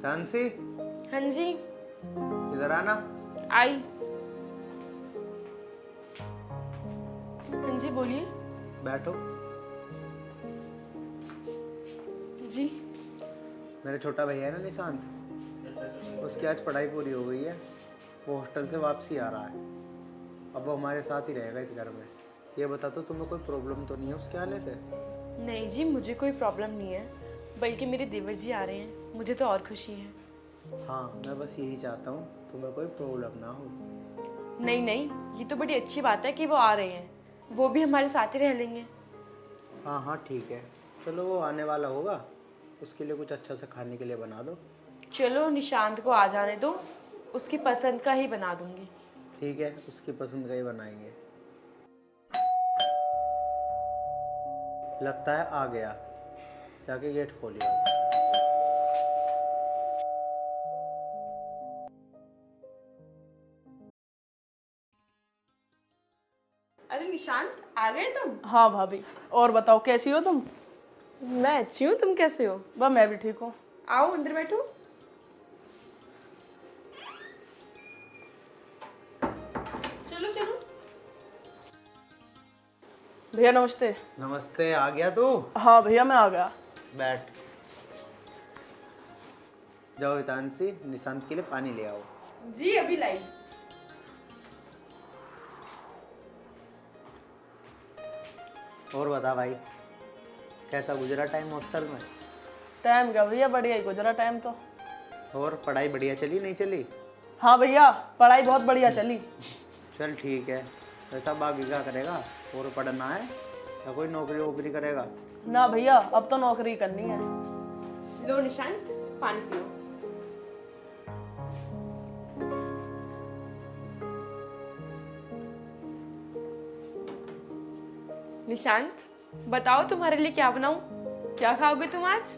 Chancy, हाँ जी। इधर आना। आई। हाँ जी बोलिए। बैठो। जी। मेरा छोटा भैया है ना निशांत, उसकी आज पढ़ाई पूरी हो गई है। वो हॉस्टल से वापसी आ रहा है। अब वो हमारे साथ ही रहेगा इस घर में। ये बता तो तुम्हें कोई प्रॉब्लम तो नहीं है उसके आने से? नहीं जी, मुझे कोई प्रॉब्लम नहीं है, बल्कि मेरे देवर जी आ रहे हैं, मुझे तो और खुशी है। हाँ, मैं बस यही चाहता हूँ तुम्हें कोई प्रॉब्लम ना हो। नहीं नहीं, ये तो बड़ी अच्छी बात है कि वो आ रहे हैं, वो भी हमारे साथ ही रह लेंगे। हाँ हाँ ठीक है, चलो वो आने वाला होगा, उसके लिए कुछ अच्छा सा खाने के लिए बना दो। चलो निशांत को आ जाने दो, उसकी पसंद का ही बना दूंगी। ठीक है, उसकी पसंद का ही बनाएंगे। लगता है आ गया, जाके गेट खोलिए। अरे निशांत, आ गए तुम? हाँ भाभी, और बताओ कैसी हो तुम? मैं अच्छी हूँ, तुम कैसे हो? बस मैं भी ठीक हूँ। आओ अंदर बैठो। चलो चलो। भैया नमस्ते। नमस्ते, आ गया तू? हाँ भैया मैं आ गया। बैठ। जाओ हितांशी, निशांत के लिए पानी ले आओ। जी अभी लाई। और बता भाई, कैसा गुजरा टाइम हॉस्टल में? टाइम क्या भैया, बढ़िया ही गुजरा टाइम तो। और पढ़ाई बढ़िया चली नहीं चली? हाँ भैया, पढ़ाई बहुत बढ़िया चली। चल ठीक है। वैसा बाकी क्या करेगा, और पढ़ना है या कोई नौकरी वोकरी करेगा? ना भैया, अब तो नौकरी करनी है। लो निशांत, पानी पियो। निशांत, बताओ तुम्हारे लिए क्या बनाऊं? क्या खाओगे तुम आज?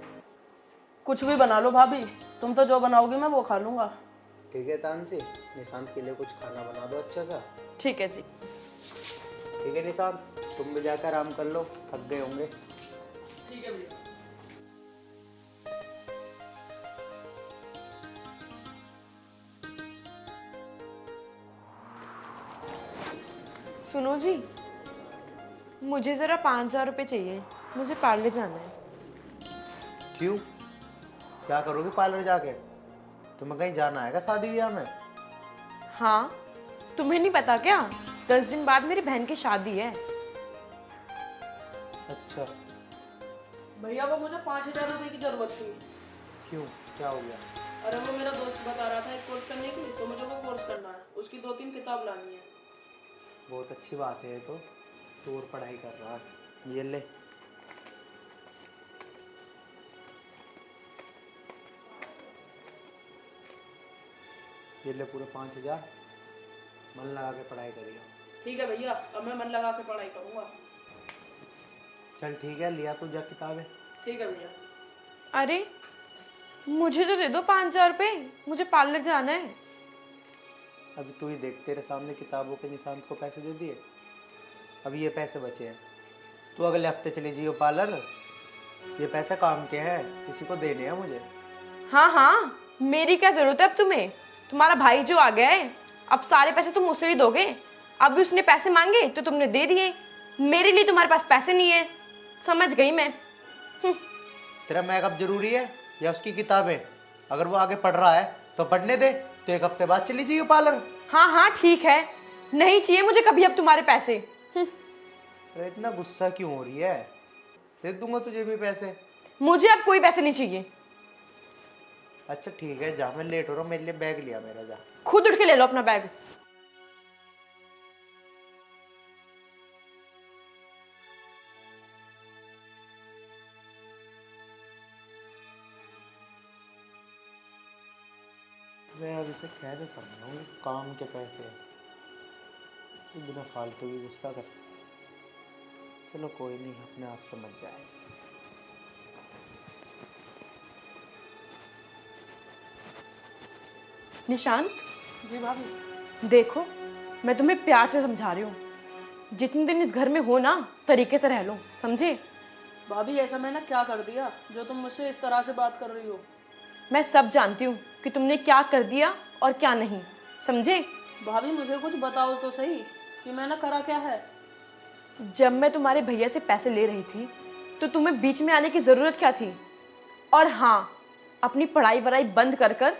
कुछ भी बना लो भाभी, तुम तो जो बनाओगी मैं वो खा लूंगा। ठीक है तानसी, निशांत के लिए कुछ खाना बना दो अच्छा सा। ठीक है जी। ठीक है निशांत, तुम भी जाकर आराम कर लो, थक गए होंगे। ठीक है भैया। सुनो जी, मुझे जरा 5,000 रुपये चाहिए, मुझे पार्लर जाना है। क्यों, क्या करोगे पार्लर जाके? तुम्हें कहीं जाना है क्या शादी ब्याह में? हाँ, तुम्हें नहीं पता क्या? 10 दिन बाद मेरी बहन की शादी है। अच्छा। भैया वो मुझे 5,000 रुपये की जरूरत थी। क्यों, क्या हो गया? अरे वो मेरा दोस्त बता रहा था एक कोर्स करने की, तो मुझे वो कोर्स करना है, उसकी 2-3 किताब लानी है। बहुत अच्छी बात है ये तो, तू और पढ़ाई कर रहा है। ये ले। ये ले पूरे 5,000, मन लगा के पढ़ाई करिए। ठीक है भैया, अब मैं मन लगा के पढ़ाई करूंगा। चल ठीक है, लिया तू जा किताबें। ठीक है भैया। अरे मुझे तो दे दो 5,000 रुपये, मुझे पार्लर जाना है। अभी तू ही देख, तेरे सामने किताबों के निशांत को पैसे दे दिए, अभी ये पैसे बचे हैं। तू अगले हफ्ते चली जाइयो पार्लर, ये पैसे काम के हैं, किसी को देने हैं मुझे। हाँ हाँ, मेरी क्या जरूरत है अब तुम्हें? तुम्हारा भाई जो आ गया है, अब सारे पैसे तुम उसे ही दोगे। अभी उसने पैसे मांगे तो तुमने दे दिए, मेरे लिए तुम्हारे पास पैसे नहीं है। समझ गई मैं। तेरा मेकअप जरूरी है या उसकी किताबें? अगर वो आगे पढ़ रहा है तो पढ़ने दे, तो एक हफ्ते बाद चली जाइयो पार्लर। हाँ हाँ ठीक है, नहीं चाहिए मुझे कभी अब तुम्हारे पैसे। अरे इतना गुस्सा क्यों हो रही है? दे दूंगा तुझे भी पैसे। मुझे अब कोई पैसे नहीं चाहिए। अच्छा ठीक है, जा, मैं लेट हो रहा हूँ, मेरे लिए बैग लिया मेरा, जा। खुद उठ के ले लो अपना बैग। मैं अब इसे कैसे समझाऊँ, काम के पैसे ये बिना फालतू की गुस्सा कर। चलो कोई नहीं, अपने आप समझ जाए। निशांत, जी भाभी। देखो मैं तुम्हें प्यार से समझा रही हूँ, जितने दिन इस घर में हो ना तरीके से रह लो, समझे? भाभी ऐसा मैंने क्या कर दिया जो तुम मुझसे इस तरह से बात कर रही हो? मैं सब जानती हूँ कि तुमने क्या कर दिया और क्या नहीं, समझे? भाभी मुझे कुछ बताओ तो सही कि मैंने करा क्या है। जब मैं तुम्हारे भैया से पैसे ले रही थी तो तुम्हें बीच में आने की ज़रूरत क्या थी? और हाँ, अपनी पढ़ाई वढ़ाई बंद कर कर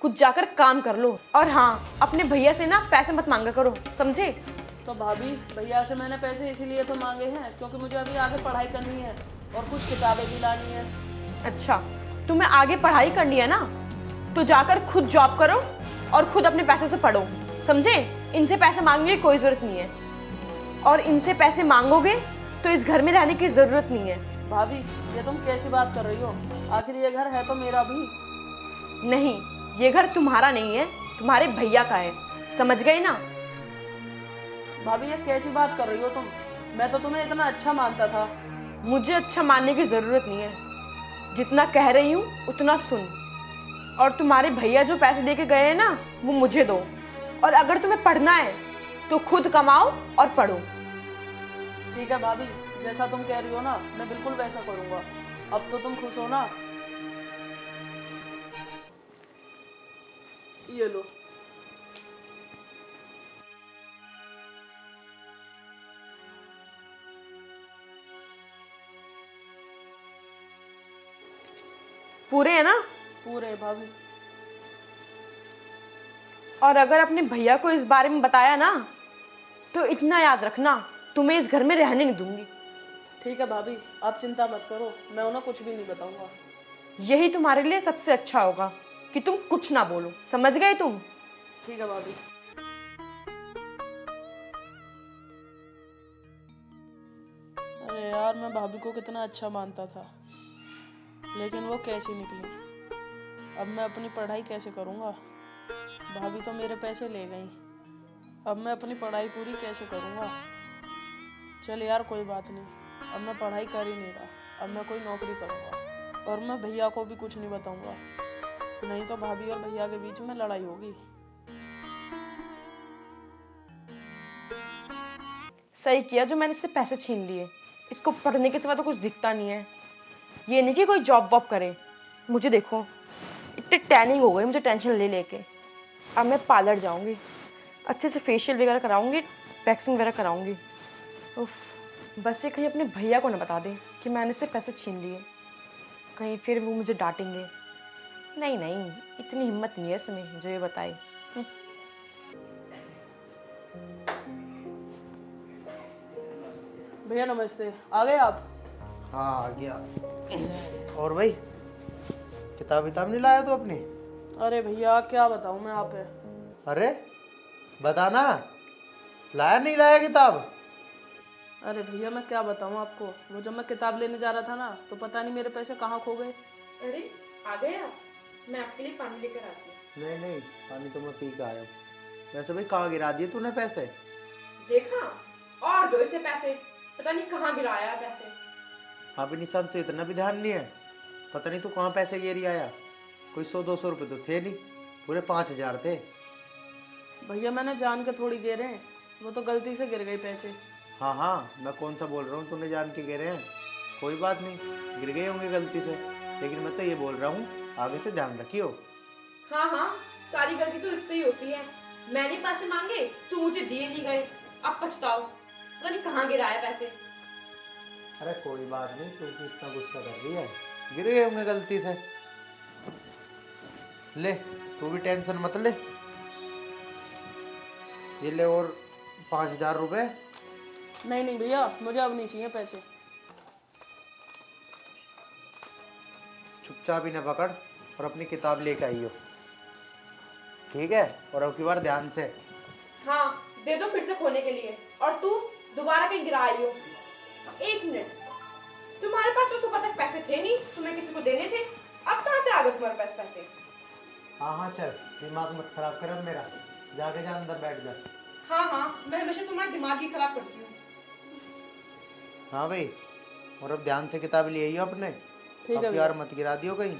कुछ जाकर काम कर लो। और हाँ, अपने भैया से ना पैसे मत मांगा करो, समझे? तो भाभी भैया से मैंने पैसे इसीलिए तो मांगे हैं क्योंकि मुझे अभी आगे पढ़ाई करनी है और कुछ किताबें भी लानी है। अच्छा, तुम्हें आगे पढ़ाई करनी है ना, तो जाकर खुद जॉब करो और खुद अपने पैसे से पढ़ो, समझे? इनसे पैसे मांगने की कोई ज़रूरत नहीं है, और इनसे पैसे मांगोगे तो इस घर में रहने की ज़रूरत नहीं है। भाभी ये तुम कैसी बात कर रही हो? आखिर ये घर है तो मेरा भी। नहीं, ये घर तुम्हारा नहीं है, तुम्हारे भैया का है, समझ गए ना? भाभी ये कैसी बात कर रही हो तुम? मैं तो तुम्हें इतना अच्छा मानता था। मुझे अच्छा मानने की ज़रूरत नहीं है, जितना कह रही हूँ उतना सुन। और तुम्हारे भैया जो पैसे दे के गए हैं ना, वो मुझे दो। और अगर तुम्हें पढ़ना है तो खुद कमाओ और पढ़ो। ठीक है भाभी, जैसा तुम कह रही हो ना मैं बिल्कुल वैसा करूँगा। अब तो तुम खुश हो ना? ये लो। पूरे है ना? पूरे भाभी। और अगर अपने भैया को इस बारे में बताया ना, तो इतना याद रखना, तुम्हें इस घर में रहने नहीं दूंगी। ठीक है भाभी, आप चिंता मत करो, मैं उन्हें कुछ भी नहीं बताऊंगा। यही तुम्हारे लिए सबसे अच्छा होगा कि तुम कुछ ना बोलो, समझ गए तुम? ठीक है भाभी। अरे यार, मैं भाभी को कितना अच्छा मानता था, लेकिन वो कैसी निकली। अब मैं अपनी पढ़ाई कैसे करूँगा? भाभी तो मेरे पैसे ले गई, अब मैं अपनी पढ़ाई पूरी कैसे करूँगा? चल यार कोई बात नहीं, अब मैं पढ़ाई कर ही नहीं रहा, अब मैं कोई नौकरी करूँगा और मैं भैया को भी कुछ नहीं बताऊँगा, नहीं तो भाभी और भैया के बीच में लड़ाई होगी। सही किया जो मैंने इससे पैसे छीन लिए, इसको पढ़ने के सिवा तो कुछ दिखता नहीं है। ये नहीं कि कोई जॉब वॉब करे। मुझे देखो, इतनी टैनिंग हो गई मुझे टेंशन ले लेके। अब मैं पार्लर जाऊंगी, अच्छे से फेशियल वगैरह कराऊंगी, वैक्सिंग वगैरह कराऊंगी। उफ, बस ये कहीं अपने भैया को ना बता दे कि मैंने इससे पैसे छीन लिए, कहीं फिर वो मुझे डांटेंगे। नहीं नहीं, इतनी हिम्मत नहीं है इसमें जो ये बताए। भैया नमस्ते, आ गए आप? हाँ आ गया। और भाई, किताब विताब नहीं लाया तू अपनी? अरे भैया क्या बताऊँ मैं आप है। अरे बताना, लाया नहीं लाया किताब? अरे भैया मैं क्या बताऊँ आपको, वो जब मैं किताब लेने जा रहा था ना तो पता नहीं मेरे पैसे कहाँ खो गए। अरे आ गए आप? मैं आपके लिए पानी लेकर आती हूँ। नहीं नहीं, पानी तो मैं पी के आया हूँ। वैसे भाई कहाँ गिरा दिए तूने पैसे? देखा, और दो इसे पैसे, पता नहीं कहाँ गिराया पैसे। हाँ भी निशांत, तो इतना भी ध्यान नहीं है? पता नहीं तू कहाँ पैसे गिरी आया। कोई 100-200 रुपये तो थे नहीं, पूरे 5,000 थे। भैया मैंने जान के थोड़ी गिरे हैं, वो तो गलती से गिर गए पैसे। हाँ हाँ, मैं कौन सा बोल रहा हूँ तूने जान के गिरे हैं। कोई बात नहीं, गिर गए होंगे गलती से, लेकिन मैं तो ये बोल रहा हूँ आगे से ध्यान रखियो। हाँ हाँ, सारी गलती तो इससे ही होती है। मैंने पैसे मांगे तो मुझे दिए नहीं गए, अब पछताओ, पता नहीं कहाँ गिराया पैसे। अरे कोई बात नहीं, तू भी इतना गुस्सा कर रही है, गिर गए होंगे गलती से। ले, तू भी टेंशन मत ले। ये ले और 5,000 रुपये। नहीं नहीं भैया, मुझे अब नहीं चाहिए पैसे। चुपचाप ही ना पकड़ और अपनी किताब लेके आइयो, ठीक है? और अब की बार ध्यान से। हाँ, दे दो फिर से खोने के लिए। और तू दोबारा कहीं गिरा आई हो। 1 मिनट, तुम्हारे पास तो सुबह तक पैसे थे नहीं, तुम्हें किसी को देने थे, अब कहाँ से आ गए तुम्हारे पास पैसे? हाँ हाँ चल, दिमाग मत खराब कर अब मेरा, जाके जा अंदर बैठ जा। हाँ हाँ, मैं हमेशा तुम्हारा दिमाग ही खराब करती हूँ। हाँ भाई, और अब ध्यान से किताब ले आइयो अपने, ठीक है अब भैया। यार मत गिरा दियो कहीं।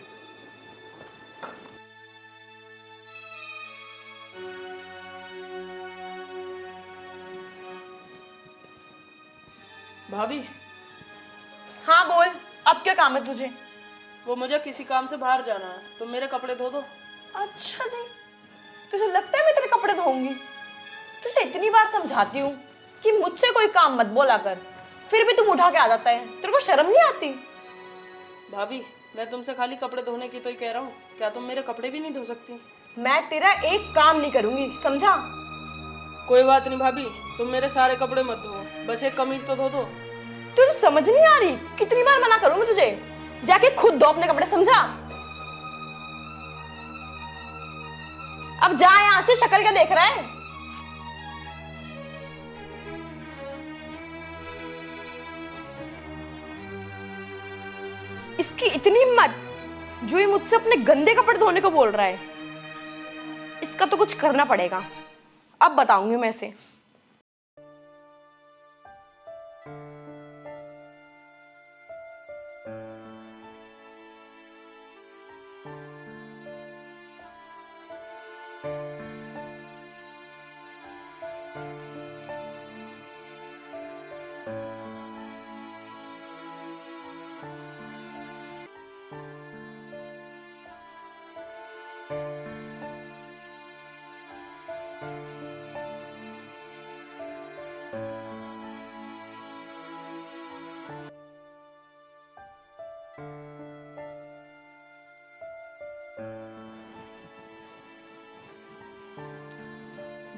भाभी हाँ बोल, अब क्या काम है तुझे? वो मुझे किसी काम से बाहर जाना है, तुम मेरे कपड़े धो दो। अच्छा जी, तुझे लगता है मैं तेरे कपड़े धोऊंगी? तुझे इतनी बार समझाती हूँ कि मुझसे कोई काम मत बोला कर, फिर भी तुम उठा के आ जाता है। तेरे को शर्म नहीं आती? भाभी मैं तुमसे खाली कपड़े धोने की तो ही कह रहा हूँ, क्या तुम मेरे कपड़े भी नहीं धो सकती? मैं तेरा एक काम नहीं करूंगी, समझा? कोई बात नहीं भाभी, तुम मेरे सारे कपड़े मत धो, बस एक कमीज तो धो दो। तुझे समझ नहीं आ रही? कितनी बार मना करूंगी तुझे? जाके खुद धो अपने कपड़े, समझा? अब जा यहां से, शक्ल क्या देख रहा है? इसकी इतनी हिम्मत जो ये मुझसे अपने गंदे कपड़े धोने को बोल रहा है। इसका तो कुछ करना पड़ेगा, अब बताऊंगी मैं इसे।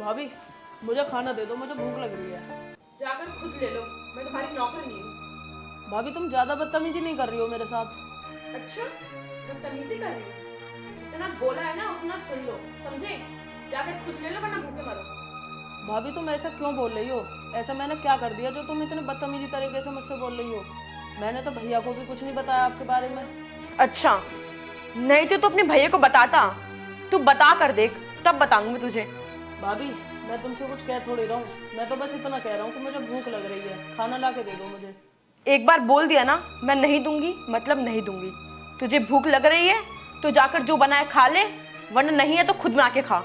भाभी मुझे खाना दे दो, मुझे भूख लग रही है। जाकर खुद ले लो, मैं तुम्हारी नौकर नहीं हूँ। भाभी तुम ज्यादा बदतमीजी नहीं कर रही हो मेरे साथ। अच्छा, बदतमीजी कर रही हो? जितना बोला है ना उतना सुन लो, समझे? जाकर खुद ले लो वरना भूखे मरो। भाभी तुम ऐसा क्यों बोल रही हो? ऐसा मैंने क्या कर दिया जो तुम इतने बदतमीजी तरीके से मुझसे बोल रही हो? मैंने तो भैया को भी कुछ नहीं बताया आपके बारे में। अच्छा, नहीं तो तू अपने भैया को बताता। तू बता कर देख, तब बताऊंगी तुझे। भाभी मैं तुमसे कुछ कह थोड़ी रहा हूँ, मैं तो बस इतना कह रहा हूँ कि मुझे भूख लग रही है, खाना ला के दे दो मुझे। एक बार बोल दिया ना मैं नहीं दूंगी, मतलब नहीं दूंगी। तुझे भूख लग रही है तो जाकर जो बनाए खा ले, वरना नहीं है तो खुद बना के खा।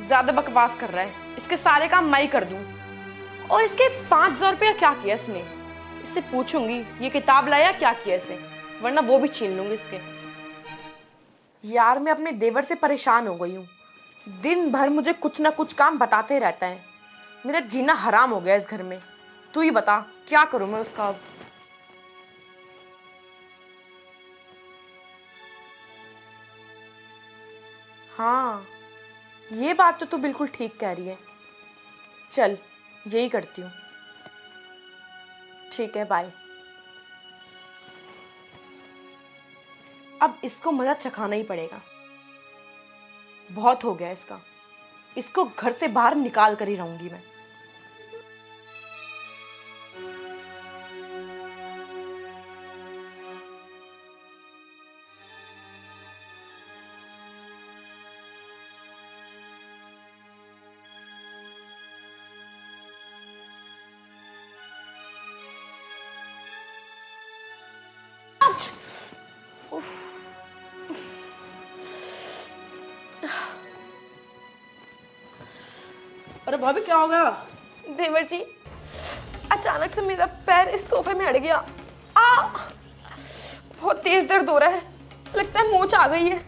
ज्यादा बकवास कर रहा है, इसके सारे काम मैं ही कर दूं। और इसके 5,000 रुपया क्या किया इसने? इससे पूछूंगी ये किताब लाया क्या किया इसे, वरना वो भी छीन लूंगी इसके। यार मैं अपने देवर से परेशान हो गई हूँ, दिन भर मुझे कुछ ना कुछ काम बताते रहता है। मेरा जीना हराम हो गया इस घर में। तू ही बता क्या करूं मैं उसका अब। हाँ, ये बात तो तू बिल्कुल ठीक कह रही है। चल यही करती हूँ। ठीक है, बाय। अब इसको मजा चखाना ही पड़ेगा, बहुत हो गया इसका। इसको घर से बाहर निकाल कर ही रहूंगी मैं। अरे भाभी क्या हो गया? देवर जी, अचानक से मेरा पैर इस सोफे में अड़ गया। आ, बहुत तेज दर्द हो रहा है, लगता है मोच आ गई है।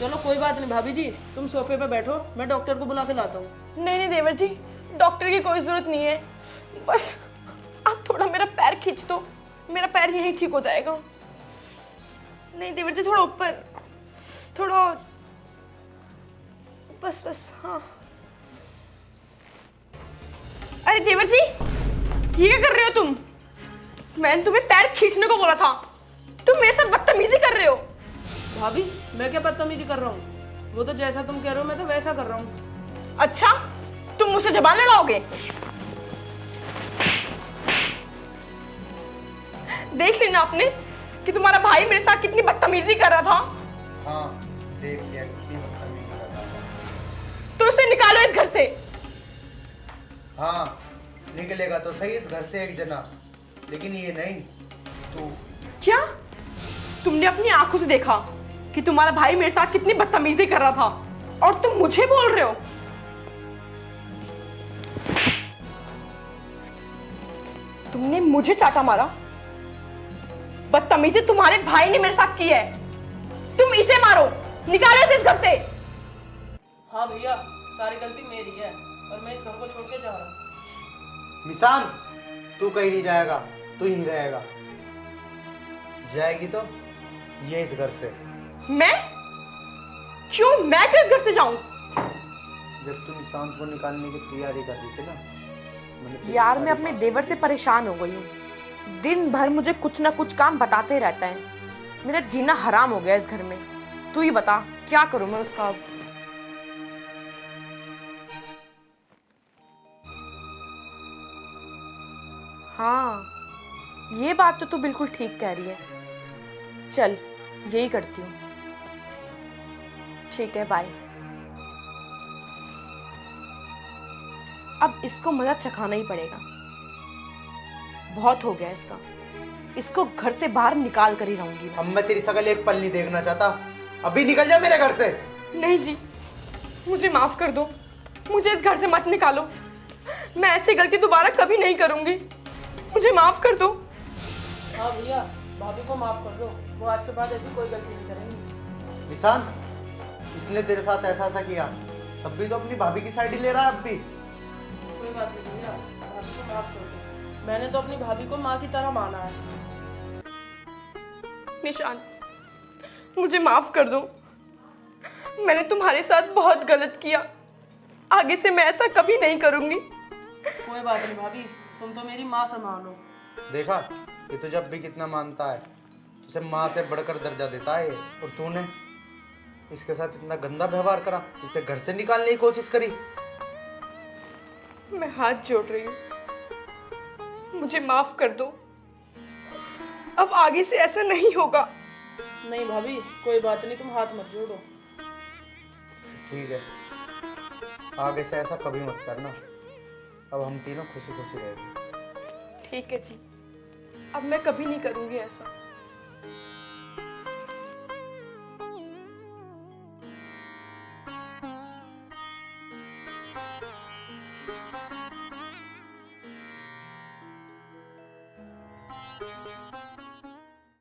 चलो कोई बात नहीं भाभी जी, तुम सोफे पे बैठो, मैं डॉक्टर को बुला के लाता हूँ। नहीं नहीं देवर जी, डॉक्टर की कोई जरूरत नहीं है। बस आप थोड़ा मेरा पैर खींच दो, मेरा पैर यहीं ठीक हो जाएगा। नहीं देवर जी, थोड़ा ऊपर, थोड़ा और, बस बस। हाँ, अरे देवर जी, ये क्या कर रहे हो तुम? मैंने तुम्हें पैर खींचने को बोला था, तुम मेरे साथ बदतमीजी कर रहे हो। भाभी मैं क्या बदतमीजी कर रहा हूँ? वो तो जैसा तुम कह रहे हो मैं तो वैसा कर रहा हूँ। अच्छा, तुम मुझसे जबान लड़ाओगे? देख लेना आपने कि तुम्हारा भाई मेरे साथ कितनी बदतमीजी कर रहा था। हाँ, देख लिया कितनी बदतमीजी कर रहा था। तो उसे निकालो इस घर से। हाँ, निकलेगा तो सही इस घर से एक जना, लेकिन ये नहीं। तू क्या? तुमने अपनी आंखों से देखा कि तुम्हारा भाई मेरे साथ कितनी बदतमीजी कर रहा था और तुम मुझे बोल रहे हो। तुमने मुझे चाटा मारा। बदतमीजी तुम्हारे भाई ने मेरे साथ की है। तुम इसे मारो, निकालो इसे इस घर से। हाँ भैया, सारी गलती मेरी है और मैं इस घर को छोड़ के जा रहा हूँ। निशांत, तू कहीं नहीं जाएगा, तू यहीं रहेगा। जाएगी तो ये इस घर से। मैं क्यों? मैं क्यों इस घर से जाऊं? जब तू निशांत को निकालने की तैयारी कर रही थी ना, मैंने तेरी यार सारी मैं अपने बात देवर से सुनी। परेशान हो गई हूँ। दिन भर मुझे कुछ ना कुछ काम बताते रहता है। मेरा जीना हराम हो गया इस घर में। तू ही बता क्या करूं मैं उसका अब। हाँ, ये बात तो तू बिल्कुल ठीक कह रही है। चल यही करती हूँ। ठीक है, बाय। अब इसको मजा चखाना ही पड़ेगा। बहुत हो गया इसका। इसको घर से बाहर निकाल कर ही रहूंगी मैं। अब मैं तेरी शकल एक पल नहीं देखना चाहता। अभी निकल जा मेरे घर से। नहीं जी, मुझे माफ कर दो। मुझे इस घर से मत निकालो। मैं ऐसी गलती दोबारा कभी नहीं करूंगी। मुझे माफ कर दो। हाँ भैया, भाभी को माफ कर दो। वो आज के बाद ऐसी कोई गलती नहीं करेंगी। निशांत, इसने तेरे साथ ऐसा किया, तब भी तो अपनी भाभी की साइड ही ले रहा है अब भी। कोई बात नहीं भैया, भाभी को माफ कर दो। मैंने तो अपनी भाभी को माँ की तरह माना है। निशान, मुझे माफ कर दो। मैंने तुम्हारे साथ बहुत गलत किया। आगे से मैं ऐसा कभी नहीं करूंगी। कोई बात नहीं भाभी, तुम तो मेरी माँ समान हो। देखा, ये तो जब भी कितना मानता है, उसे माँ से बढ़कर दर्जा देता है ये। और तूने इसके साथ इतना गंदा व्यवहार करा, इसे घर से निकालने की कोशिश करी। मैं हाथ जोड़ रही हूँ, मुझे माफ कर दो। अब आगे से ऐसा नहीं होगा। नहीं भाभी, कोई बात नहीं, तुम हाथ मत जोड़ो। ठीक है, आगे से ऐसा कभी मत करना। अब हम तीनों खुशी खुशी रहेंगे। ठीक है जी, अब मैं कभी नहीं करूंगी ऐसा।